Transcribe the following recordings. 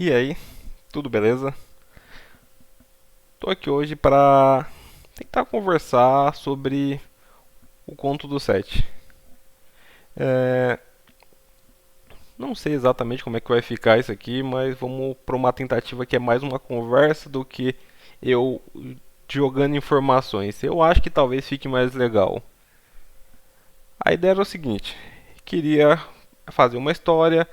E aí, tudo beleza? Tô aqui hoje para tentar conversar sobre o conto do Sete. É, não sei exatamente como é que vai ficar isso aqui, mas vamos para uma tentativa que é mais uma conversa do que eu jogando informações. Eu acho que talvez fique mais legal. A ideia era o seguinte: queria fazer uma história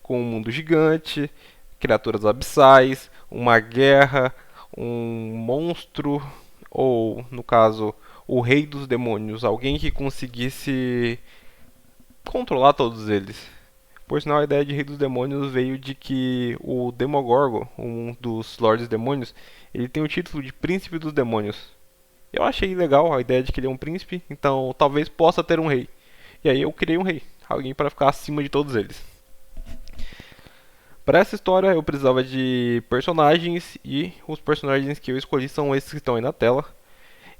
com um mundo gigante, criaturas abissais, uma guerra, um monstro, ou no caso, o rei dos demônios, alguém que conseguisse controlar todos eles. Por sinal, a ideia de rei dos demônios veio de que o Demogorgon, um dos lordes demônios, ele tem o título de príncipe dos demônios. Eu achei legal a ideia de que ele é um príncipe, então talvez possa ter um rei. E aí eu criei um rei, alguém para ficar acima de todos eles. Para essa história eu precisava de personagens e os personagens que eu escolhi são esses que estão aí na tela.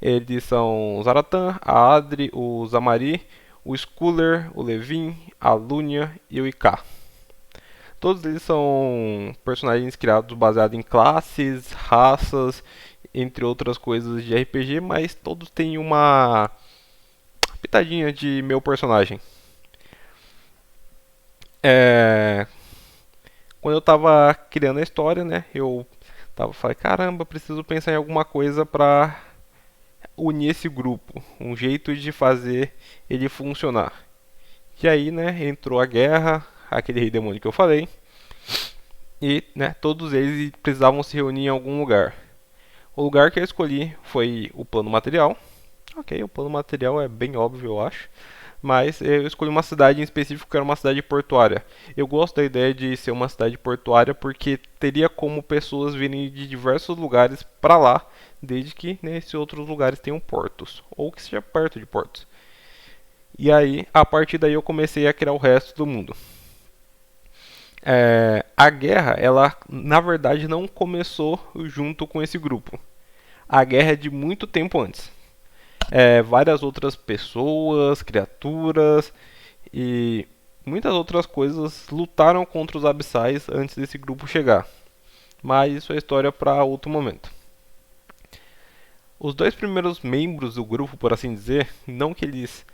Eles são o Zaratan, a Adri, o Zamari, o Schuller, o Levin, a Lunia e o Ika. Todos eles são personagens criados baseados em classes, raças, entre outras coisas de RPG, mas todos têm uma pitadinha de meu personagem. É... Quando eu tava criando a história, né, falei, caramba, preciso pensar em alguma coisa pra unir esse grupo, um jeito de fazer ele funcionar. E aí, né, entrou a guerra, aquele rei demônio que eu falei, e, né, todos eles precisavam se reunir em algum lugar. O lugar que eu escolhi foi o plano material. Ok, o plano material é bem óbvio, eu acho. Mas eu escolhi uma cidade em específico que era uma cidade portuária. Eu gosto da ideia de ser uma cidade portuária porque teria como pessoas virem de diversos lugares para lá, desde que nesses outros lugares tenham portos, ou que seja perto de portos. E aí, a partir daí eu comecei a criar o resto do mundo. A guerra, ela na verdade não começou junto com esse grupo. A guerra é de muito tempo antes. Várias outras pessoas, criaturas e muitas outras coisas lutaram contra os abissais antes desse grupo chegar. Mas isso é história para outro momento. Os dois primeiros membros do grupo, por assim dizer, não que eles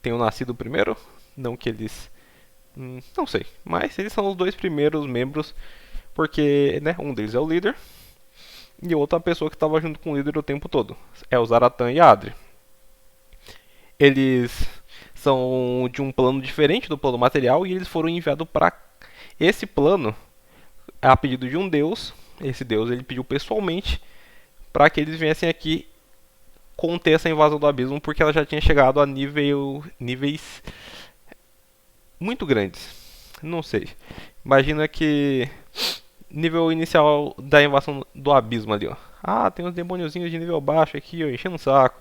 tenham nascido primeiro, não que eles. Não sei, mas eles são os dois primeiros membros, porque né, um deles é o líder e outra pessoa que estava junto com o líder o tempo todo. É o Zaratan e a Adri. Eles são de um plano diferente do plano material e eles foram enviados para esse plano a pedido de um deus. Esse deus ele pediu pessoalmente para que eles viessem aqui conter essa invasão do abismo porque ela já tinha chegado a níveis muito grandes. Não sei. Imagina que nível inicial da invasão do abismo ali, ó. Ah, tem uns demôniozinhos de nível baixo aqui, ó, enchendo o saco.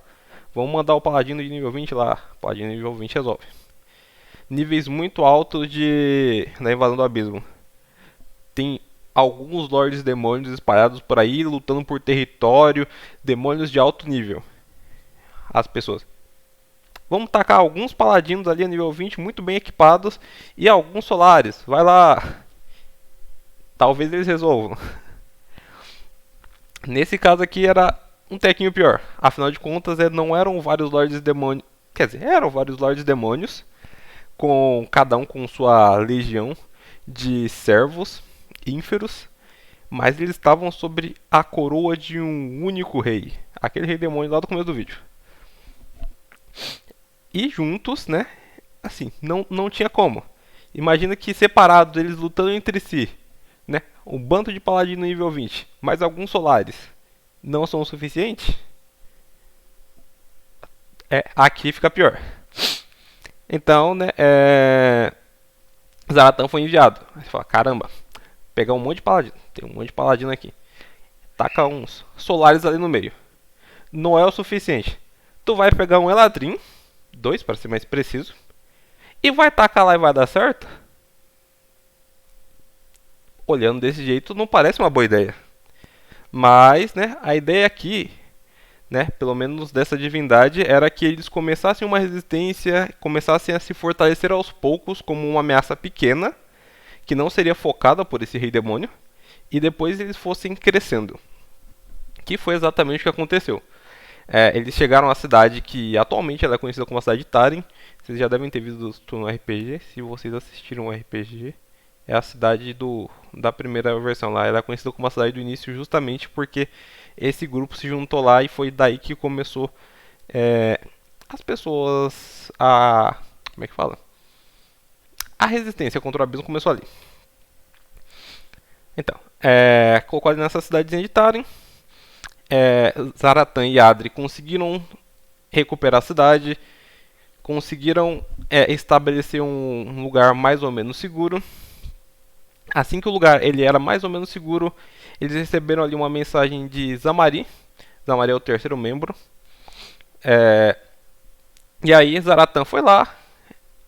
Vamos mandar o paladino de nível 20 lá. O paladino de nível 20 resolve. Níveis muito altos da invasão do abismo. Tem alguns lords demônios espalhados por aí, lutando por território, demônios de alto nível. As pessoas. Vamos tacar alguns paladinos ali a nível 20 muito bem equipados e alguns solares. Vai lá. Talvez eles resolvam. Nesse caso aqui era um tequinho pior. Afinal de contas, não eram vários lords demônios. Quer dizer, eram vários lords demônios, com cada um com sua legião de servos ínferos, mas eles estavam sobre a coroa de um único rei, aquele rei demônio lá do começo do vídeo. E juntos, né? Assim, não tinha como. Imagina que separados, eles lutando entre si, né? Um bando de paladino nível 20, mais alguns solares, não são o suficiente? Aqui fica pior. Então, né, Zaratan foi enviado. Aí você fala, caramba, pegar um monte de paladino. Tem um monte de paladino aqui. Taca uns solares ali no meio. Não é o suficiente. Tu vai pegar um Eladrin, dois para ser mais preciso, e vai tacar lá e vai dar certo? Olhando desse jeito, não parece uma boa ideia. Mas, né, a ideia aqui, né, pelo menos dessa divindade, era que eles começassem uma resistência, começassem a se fortalecer aos poucos como uma ameaça pequena, que não seria focada por esse rei demônio, e depois eles fossem crescendo. Que foi exatamente o que aconteceu. Eles chegaram à cidade que atualmente ela é conhecida como a cidade de Taren. Vocês já devem ter visto no RPG, se vocês assistiram o RPG. É a cidade da primeira versão lá. Ela é conhecida como a cidade do início justamente porque esse grupo se juntou lá e foi daí que começou as pessoas a... Como é que fala? A resistência contra o abismo começou ali. Então, colocou ali nessa cidadezinha de Taren. Zaratan e Adri conseguiram recuperar a cidade, conseguiram estabelecer um lugar mais ou menos seguro. Assim que o lugar ele era mais ou menos seguro, eles receberam ali uma mensagem de Zamari. Zamari é o terceiro membro. E aí Zaratan foi lá,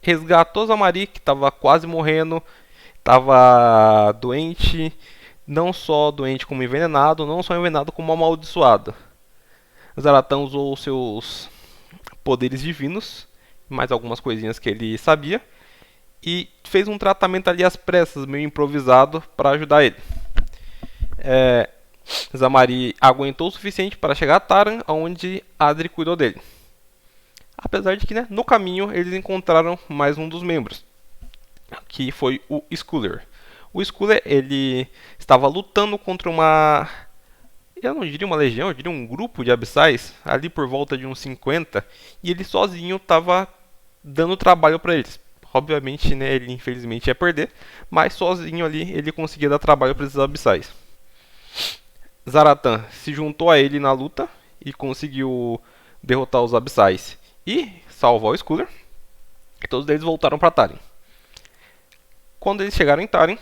resgatou Zamari, que estava quase morrendo, estava doente, não só doente como envenenado, não só envenenado como amaldiçoado. Zaratan usou os seus poderes divinos, mais algumas coisinhas que ele sabia, e fez um tratamento ali às pressas, meio improvisado, para ajudar ele. Zamari aguentou o suficiente para chegar a Taran, onde Adri cuidou dele. Apesar de que, né, no caminho, eles encontraram mais um dos membros, que foi o Sculler. O Sculler, ele estava lutando contra uma... Eu não diria uma legião, eu diria um grupo de abissais, ali por volta de uns 50, e ele sozinho estava dando trabalho para eles. Obviamente, né, ele infelizmente ia perder, mas sozinho ali ele conseguia dar trabalho para esses abissais. Zaratan se juntou a ele na luta e conseguiu derrotar os abissais e salvar o Sculler. E todos eles voltaram para Taren. Quando eles chegaram em Taren,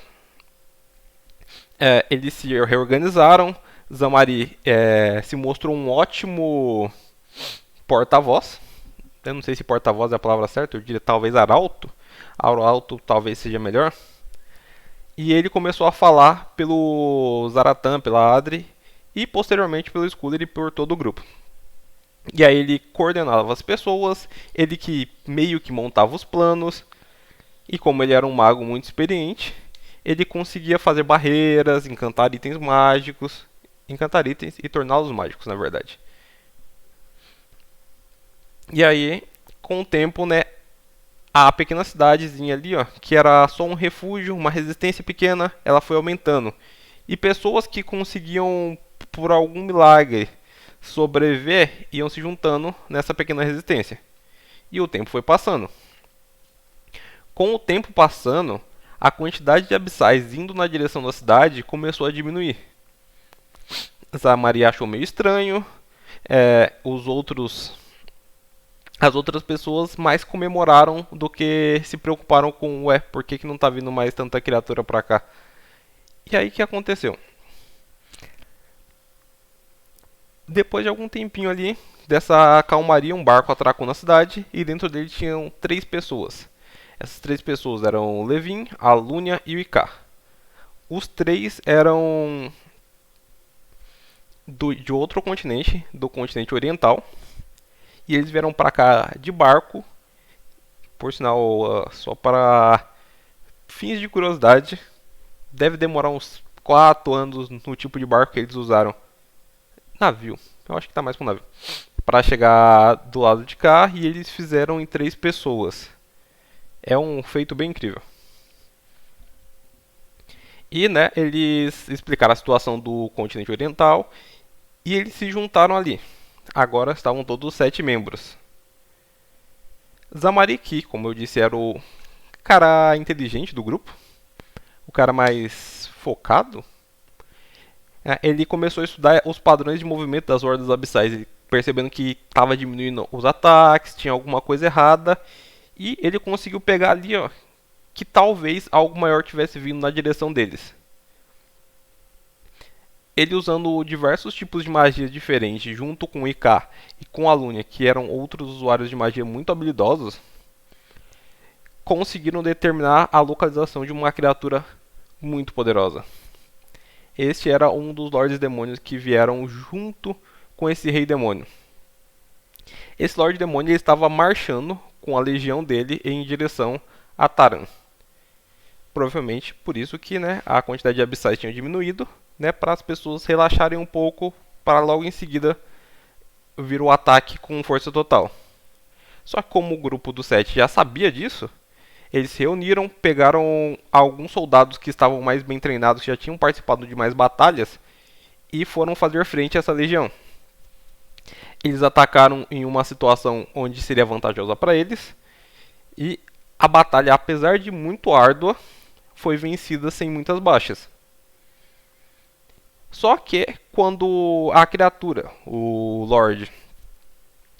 eles se reorganizaram. Zamari se mostrou um ótimo porta-voz. Eu não sei se porta-voz é a palavra certa, eu diria talvez arauto. Arauto talvez seja melhor. E ele começou a falar pelo Zaratan, pela Adri e posteriormente pelo Sculler e por todo o grupo. E aí ele coordenava as pessoas, ele que meio que montava os planos. E como ele era um mago muito experiente, ele conseguia fazer barreiras, encantar itens mágicos, encantar itens e torná-los mágicos, na verdade. E aí, com o tempo, né, a pequena cidadezinha ali, ó, que era só um refúgio, uma resistência pequena, ela foi aumentando. E pessoas que conseguiam, por algum milagre, sobreviver, iam se juntando nessa pequena resistência. E o tempo foi passando. Com o tempo passando, a quantidade de abissais indo na direção da cidade começou a diminuir. Zamari achou meio estranho, as outras pessoas mais comemoraram do que se preocuparam com, por que não tá vindo mais tanta criatura pra cá? E aí o que aconteceu? Depois de algum tempinho ali, dessa calmaria, um barco atracou na cidade e dentro dele tinham 3 pessoas. Essas 3 pessoas eram o Levin, a Lúnia e o Icar. Os 3 eram de outro continente, do continente oriental. E eles vieram para cá de barco, por sinal, só para fins de curiosidade. Deve demorar uns 4 anos no tipo de barco que eles usaram. Navio, eu acho que tá mais para um navio. Para chegar do lado de cá, e eles fizeram em 3 pessoas. É um feito bem incrível. E, né, eles explicaram a situação do continente oriental e eles se juntaram ali. Agora estavam todos os 7 membros. Zamariki, como eu disse, era o cara inteligente do grupo, o cara mais focado. Ele começou a estudar os padrões de movimento das hordas abissais, percebendo que estava diminuindo os ataques, tinha alguma coisa errada, e ele conseguiu pegar ali, ó, que talvez algo maior tivesse vindo na direção deles. Ele usando diversos tipos de magia diferentes, junto com o Icar e com a Lúnia, que eram outros usuários de magia muito habilidosos, conseguiram determinar a localização de uma criatura muito poderosa. Este era um dos Lordes Demônios que vieram junto com esse Rei Demônio. Esse Lorde Demônio estava marchando com a legião dele em direção a Taran. provavelmente por isso que, né, a quantidade de abissais tinha diminuído, né, para as pessoas relaxarem um pouco, para logo em seguida vir o ataque com força total. Só que como o grupo do 7 já sabia disso, eles se reuniram, pegaram alguns soldados que estavam mais bem treinados, que já tinham participado de mais batalhas, e foram fazer frente a essa legião. Eles atacaram em uma situação onde seria vantajosa para eles, e a batalha, apesar de muito árdua, foi vencida sem muitas baixas. Só que quando a criatura, o Lorde,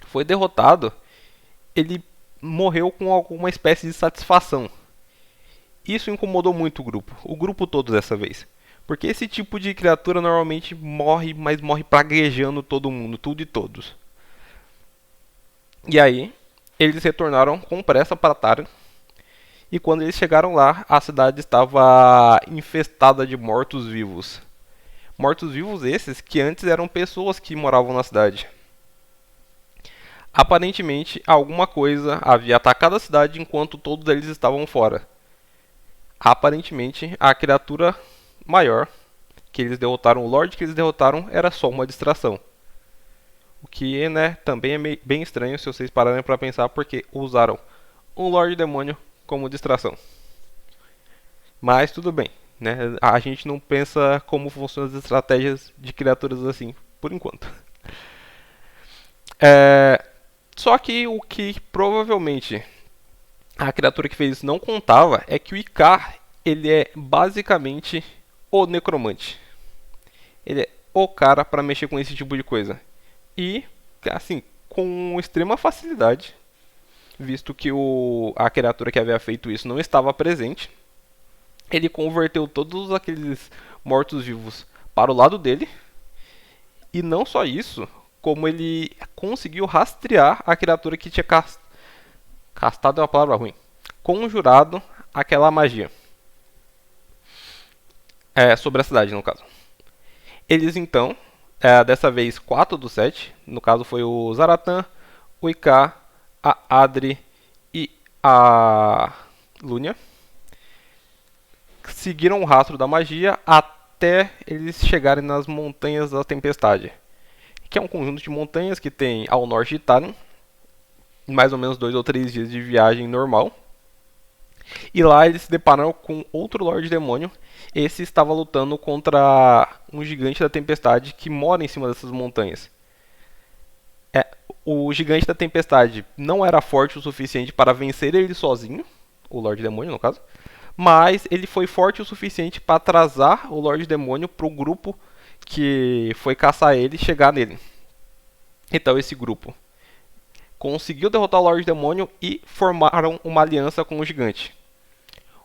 foi derrotado, ele morreu com alguma espécie de satisfação. Isso incomodou muito o grupo todo dessa vez. Porque esse tipo de criatura normalmente morre, mas morre praguejando todo mundo, tudo e todos. E aí, eles retornaram com pressa para Tara. E quando eles chegaram lá, a cidade estava infestada de mortos-vivos. Mortos-vivos esses que antes eram pessoas que moravam na cidade. Aparentemente, alguma coisa havia atacado a cidade enquanto todos eles estavam fora. Aparentemente, a criatura maior que eles derrotaram, o Lorde que eles derrotaram, era só uma distração. O que, né, também é bem estranho se vocês pararem para pensar, porque usaram um Lorde Demônio como distração. Mas tudo bem, né? A gente não pensa como funcionam as estratégias de criaturas assim, por enquanto. Só que o que provavelmente a criatura que fez isso não contava é que o Icar, ele é basicamente o necromante. Ele é o cara para mexer com esse tipo de coisa. E, assim, com extrema facilidade, visto que a criatura que havia feito isso não estava presente, ele converteu todos aqueles mortos-vivos para o lado dele. E não só isso, como ele conseguiu rastrear a criatura que tinha castado é uma palavra ruim, conjurado aquela magia. Sobre a cidade, no caso. Eles então, dessa vez 4 dos 7, no caso foi o Zaratan, o Icar, a Adri e a Lúnia, seguiram o rastro da magia até eles chegarem nas Montanhas da Tempestade, que é um conjunto de montanhas que tem ao norte de Tallinn, mais ou menos 2 ou 3 dias de viagem normal. E lá eles se depararam com outro Lorde Demônio. Esse estava lutando contra um gigante da tempestade que mora em cima dessas montanhas. O gigante da tempestade não era forte o suficiente para vencer ele sozinho, o Lorde Demônio no caso, mas ele foi forte o suficiente para atrasar o Lorde Demônio para o grupo que foi caçar ele chegar nele. Então esse grupo conseguiu derrotar o Lorde Demônio e formaram uma aliança com o gigante.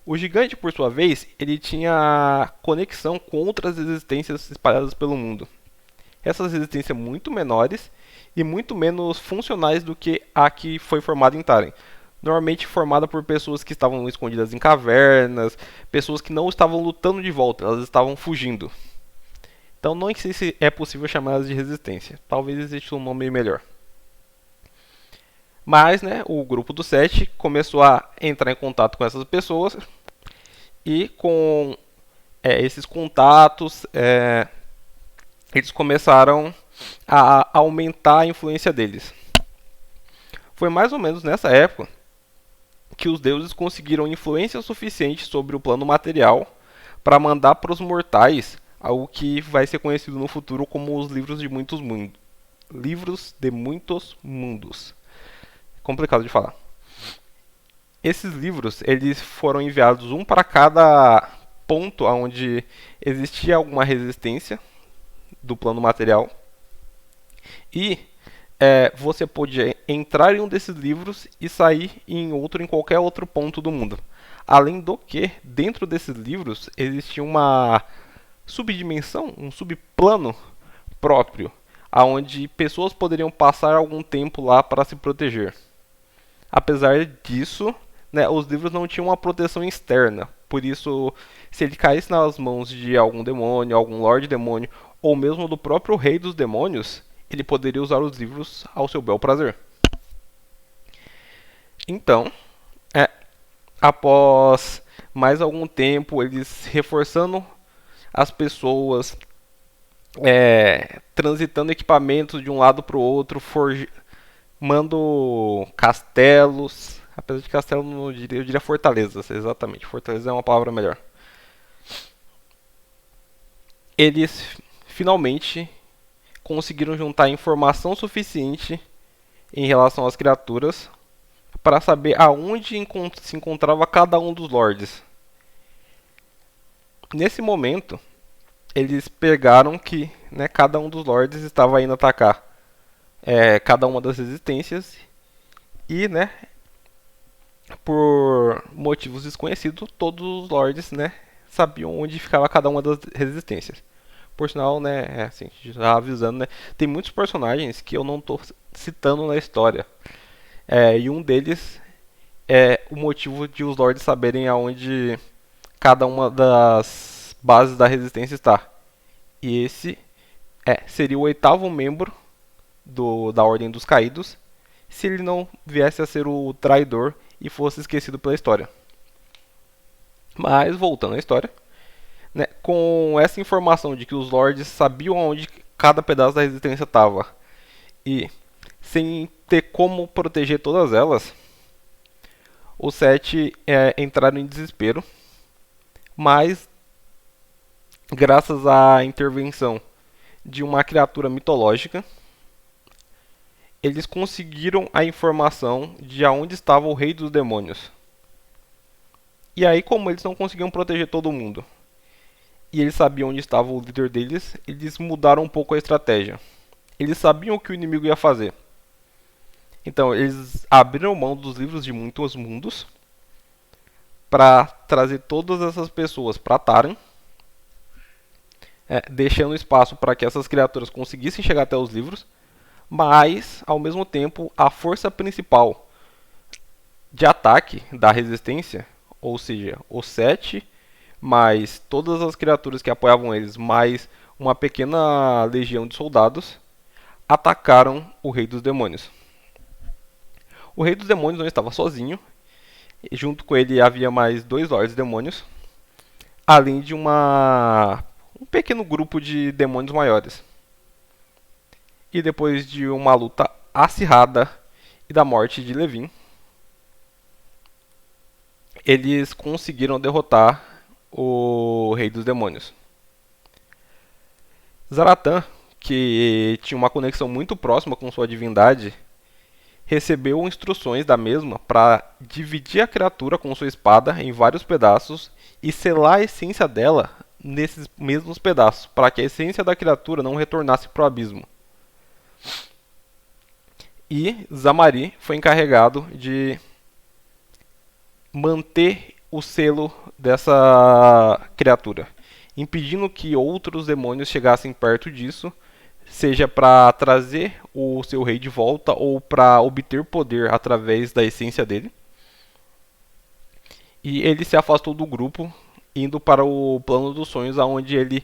O gigante, por sua vez, ele tinha conexão com outras resistências espalhadas pelo mundo. Essas resistências muito menores e muito menos funcionais do que a que foi formada em Tallinn. Normalmente formada por pessoas que estavam escondidas em cavernas, pessoas que não estavam lutando de volta, elas estavam fugindo. Então não sei se é possível chamá-las de resistência. Talvez exista um nome melhor. Mas, né, o grupo do 7 começou a entrar em contato com essas pessoas e com esses contatos eles começaram a aumentar a influência deles. Foi mais ou menos nessa época que os deuses conseguiram influência suficiente sobre o plano material para mandar para os mortais algo que vai ser conhecido no futuro como os livros de muitos mundos. Livros de muitos mundos. Complicado de falar. Esses livros eles foram enviados um para cada ponto onde existia alguma resistência do plano material. E você podia entrar em um desses livros e sair em outro em qualquer outro ponto do mundo. Além do que, dentro desses livros existia uma subdimensão, um subplano próprio, aonde pessoas poderiam passar algum tempo lá para se proteger. Apesar disso, né, os livros não tinham uma proteção externa. Por isso, se ele caísse nas mãos de algum demônio, algum Lorde Demônio, ou mesmo do próprio Rei dos Demônios, ele poderia usar os livros ao seu bel prazer. Então, após mais algum tempo, eles reforçando as pessoas, transitando equipamentos de um lado para o outro, formando castelos. Apesar de castelo, não diria, eu diria fortalezas, exatamente. Fortaleza é uma palavra melhor. Eles finalmente conseguiram juntar informação suficiente em relação às criaturas para saber aonde se encontrava cada um dos lords. Nesse momento, eles pegaram que, né, cada um dos lords estava indo atacar cada uma das resistências e, né, por motivos desconhecidos, todos os lords, né, sabiam onde ficava cada uma das resistências. Por sinal, né, assim, já avisando, né, tem muitos personagens que eu não estou citando na história. E um deles é o motivo de os lords saberem aonde cada uma das bases da resistência está. E esse seria o oitavo membro da Ordem dos Caídos, se ele não viesse a ser o traidor e fosse esquecido pela história. Mas, voltando à história, né, com essa informação de que os lords sabiam onde cada pedaço da resistência estava e sem ter como proteger todas elas, os sete entraram em desespero, mas graças à intervenção de uma criatura mitológica, eles conseguiram a informação de aonde estava o rei dos demônios. E aí, como eles não conseguiam proteger todo mundo, e eles sabiam onde estava o líder deles, eles mudaram um pouco a estratégia. Eles sabiam o que o inimigo ia fazer. Então, eles abriram mão dos livros de muitos mundos para trazer todas essas pessoas para Taren, deixando espaço para que essas criaturas conseguissem chegar até os livros, mas, ao mesmo tempo, a força principal de ataque da resistência, ou seja, os sete, mais todas as criaturas que apoiavam eles, mais uma pequena legião de soldados, atacaram o Rei dos Demônios. O Rei dos Demônios não estava sozinho, e junto com ele havia mais dois Lordes Demônios, além de um pequeno grupo de demônios maiores. E depois de uma luta acirrada e da morte de Levin, eles conseguiram derrotar o Rei dos Demônios. Zaratan, que tinha uma conexão muito próxima com sua divindade, recebeu instruções da mesma para dividir a criatura com sua espada em vários pedaços e selar a essência dela nesses mesmos pedaços, para que a essência da criatura não retornasse para o abismo. E Zamari foi encarregado de manter o selo dessa criatura, impedindo que outros demônios chegassem perto disso, seja para trazer o seu rei de volta ou para obter poder através da essência dele. E ele se afastou do grupo, indo para o plano dos sonhos, onde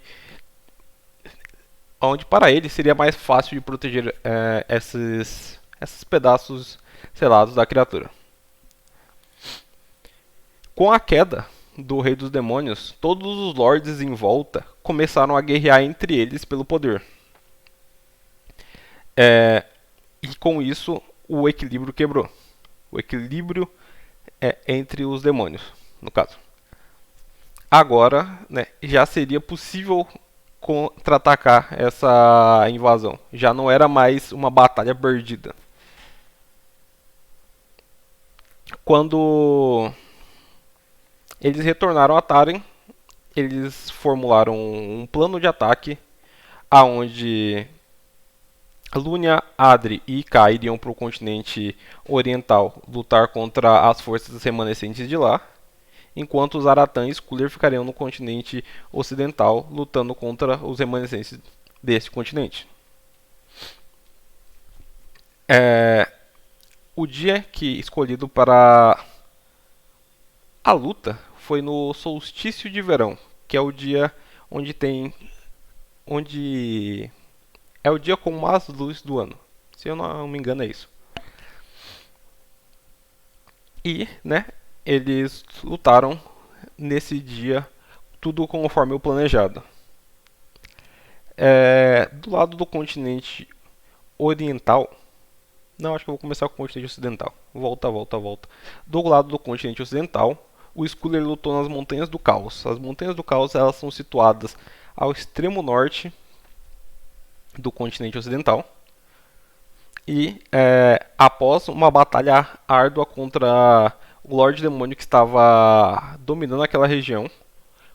para ele seria mais fácil de proteger esses pedaços selados da criatura. Com a queda do Rei dos Demônios, todos os lords em volta começaram a guerrear entre eles pelo poder. E com isso, o equilíbrio quebrou. O equilíbrio entre os demônios, no caso. Agora, né, já seria possível contra-atacar essa invasão. Já não era mais uma batalha perdida. Quando eles retornaram a Taren, eles formularam um plano de ataque aonde Lunia, Adri e Kai iriam para o continente oriental lutar contra as forças remanescentes de lá, enquanto Zaratan e Skuller ficariam no continente ocidental lutando contra os remanescentes desse continente. O dia escolhido para a luta foi no solstício de verão, que é o dia onde é o dia com mais luz do ano. Se eu não me engano é isso. E, né, eles lutaram nesse dia, tudo conforme o planejado. Do lado do continente oriental, não, acho que eu vou começar com o continente ocidental. Volta. Do lado do continente ocidental, o Sculler lutou nas Montanhas do Caos. As Montanhas do Caos elas são situadas ao extremo norte do continente ocidental. E após uma batalha árdua contra o Lorde Demônio que estava dominando aquela região,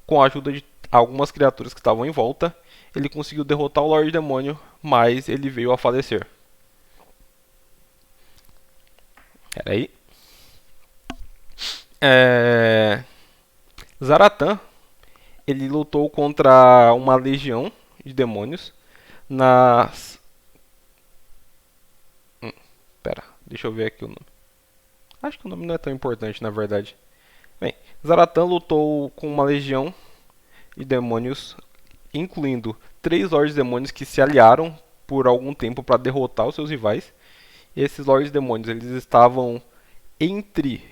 com a ajuda de algumas criaturas que estavam em volta, ele conseguiu derrotar o Lorde Demônio, mas ele veio a falecer. Peraí. Zaratan, ele lutou contra uma legião de demônios nas... Pera, deixa eu ver aqui o nome. Acho que o nome não é tão importante, na verdade. Bem, Zaratan lutou com uma legião de demônios, incluindo 3 Lordes Demônios que se aliaram por algum tempo para derrotar os seus rivais. E esses Lordes Demônios eles estavam entre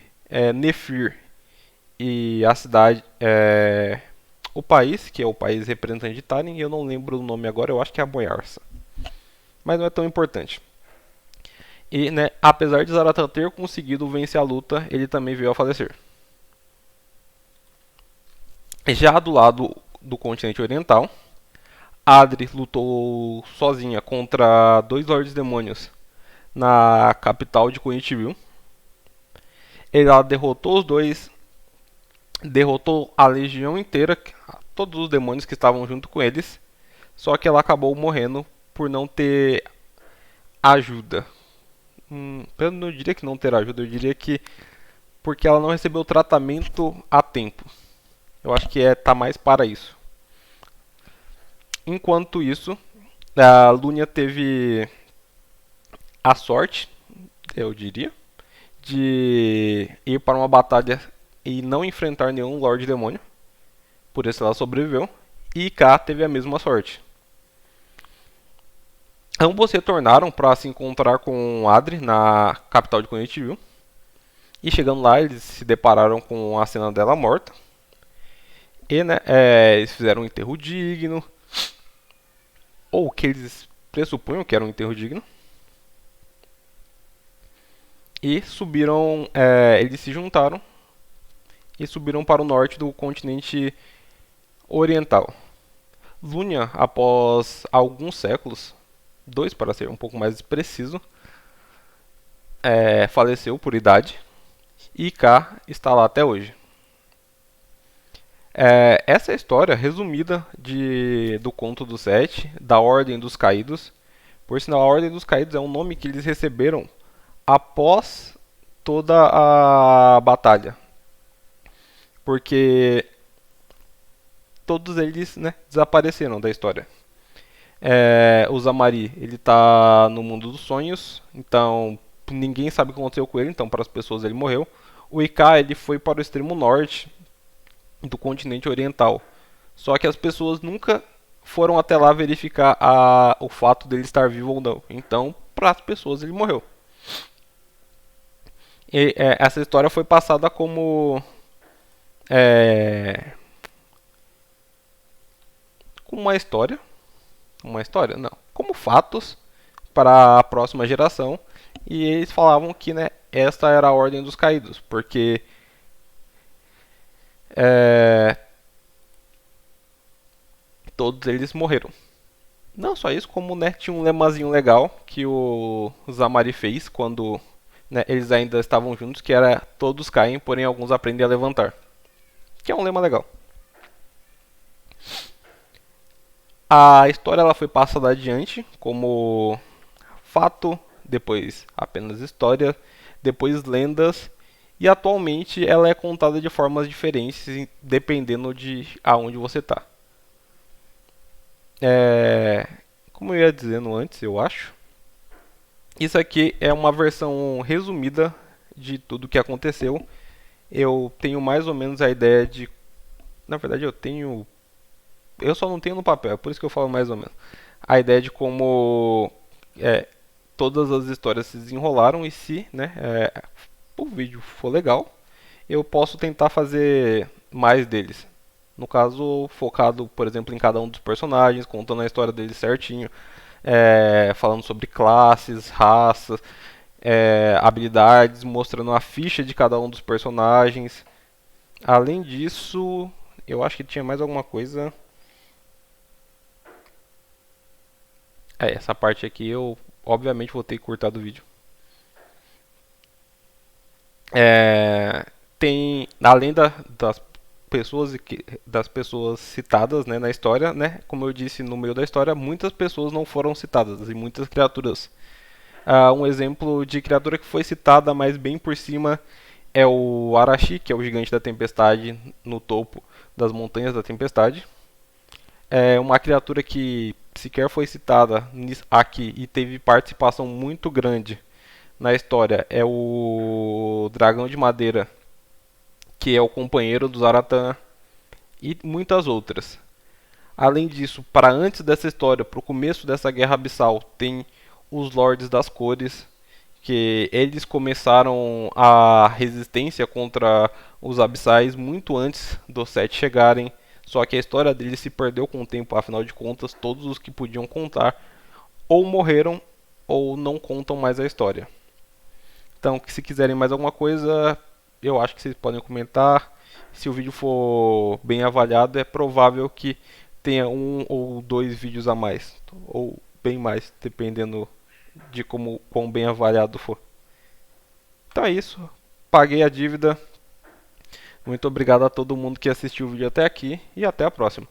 Nefir e a cidade, o país, que é o país representante de Taren, e eu não lembro o nome agora, eu acho que é a Boyarsa. Mas não é tão importante. E, né, apesar de Zaratan ter conseguido vencer a luta, ele também veio a falecer. Já do lado do continente oriental, Adri lutou sozinha contra 2 Lordes Demônios na capital de Koenichibil. Ela derrotou os dois, derrotou a legião inteira, todos os demônios que estavam junto com eles, só que ela acabou morrendo por não ter ajuda. Eu não diria que não ter ajuda, eu diria que porque ela não recebeu tratamento a tempo. Eu acho que tá mais para isso. Enquanto isso, a Lunia teve a sorte, eu diria, de ir para uma batalha e não enfrentar nenhum Lorde Demônio. Por isso ela sobreviveu. E K teve a mesma sorte. Ambos retornaram para se encontrar com Adri na capital de Koenichibil. E chegando lá, eles se depararam com a cena dela morta. E né, eles fizeram um enterro digno. Ou que eles pressupunham que era um enterro digno. E subiram, eles se juntaram e subiram para o norte do continente oriental. Lunia, após alguns séculos, 2 para ser um pouco mais preciso, faleceu por idade e K está lá até hoje. Essa é a história resumida do Conto dos Sete, da Ordem dos Caídos. Por sinal, a Ordem dos Caídos é um nome que eles receberam após toda a batalha. Porque todos eles, né, desapareceram da história. O Zamari, ele tá no mundo dos sonhos, então ninguém sabe o que aconteceu com ele, então para as pessoas ele morreu. O Ika, ele foi para o extremo norte do continente oriental. Só que as pessoas nunca foram até lá verificar o fato dele estar vivo ou não. Então, para as pessoas ele morreu. E, essa história foi passada como uma história não, como fatos para a próxima geração. E eles falavam que, né, esta era a ordem dos caídos, porque todos eles morreram. Não só isso, como, né, tinha um lemazinho legal que o Zamari fez quando, né, eles ainda estavam juntos, que era todos caem, porém alguns aprendem a levantar. Que é um lema legal. A história ela foi passada adiante como fato, depois apenas história, depois lendas, e atualmente ela é contada de formas diferentes dependendo de aonde você está. Como eu ia dizendo antes, eu acho, isso aqui é uma versão resumida de tudo que aconteceu. Eu tenho mais ou menos a ideia de, na verdade eu só não tenho no papel, é por isso que eu falo mais ou menos. A ideia de como todas as histórias se desenrolaram, e se, né, o vídeo for legal, eu posso tentar fazer mais deles. No caso, focado, por exemplo, em cada um dos personagens, contando a história deles certinho, falando sobre classes, raças, habilidades, mostrando a ficha de cada um dos personagens. Além disso, eu acho que tinha mais alguma coisa. Essa parte aqui eu obviamente vou ter que cortar do vídeo. Tem, além das pessoas citadas, né, na história, né, como eu disse no meio da história, muitas pessoas não foram citadas e muitas criaturas. Um exemplo de criatura que foi citada, mas bem por cima, é o Arashi, que é o gigante da tempestade no topo das montanhas da tempestade. É uma criatura que sequer foi citada aqui e teve participação muito grande na história. É o dragão de madeira, que é o companheiro do Zaratan, e muitas outras. Além disso, para antes dessa história, para o começo dessa guerra abissal, tem os Lordes das Cores, que eles começaram a resistência contra os abissais muito antes dos Sete chegarem. Só que a história deles se perdeu com o tempo, afinal de contas, todos os que podiam contar ou morreram ou não contam mais a história. Então, se quiserem mais alguma coisa, eu acho que vocês podem comentar. Se o vídeo for bem avaliado, é provável que tenha um ou dois vídeos a mais, ou bem mais, dependendo de como quão bem avaliado for. Então é isso. Paguei a dívida. Muito obrigado a todo mundo que assistiu o vídeo até aqui e até a próxima.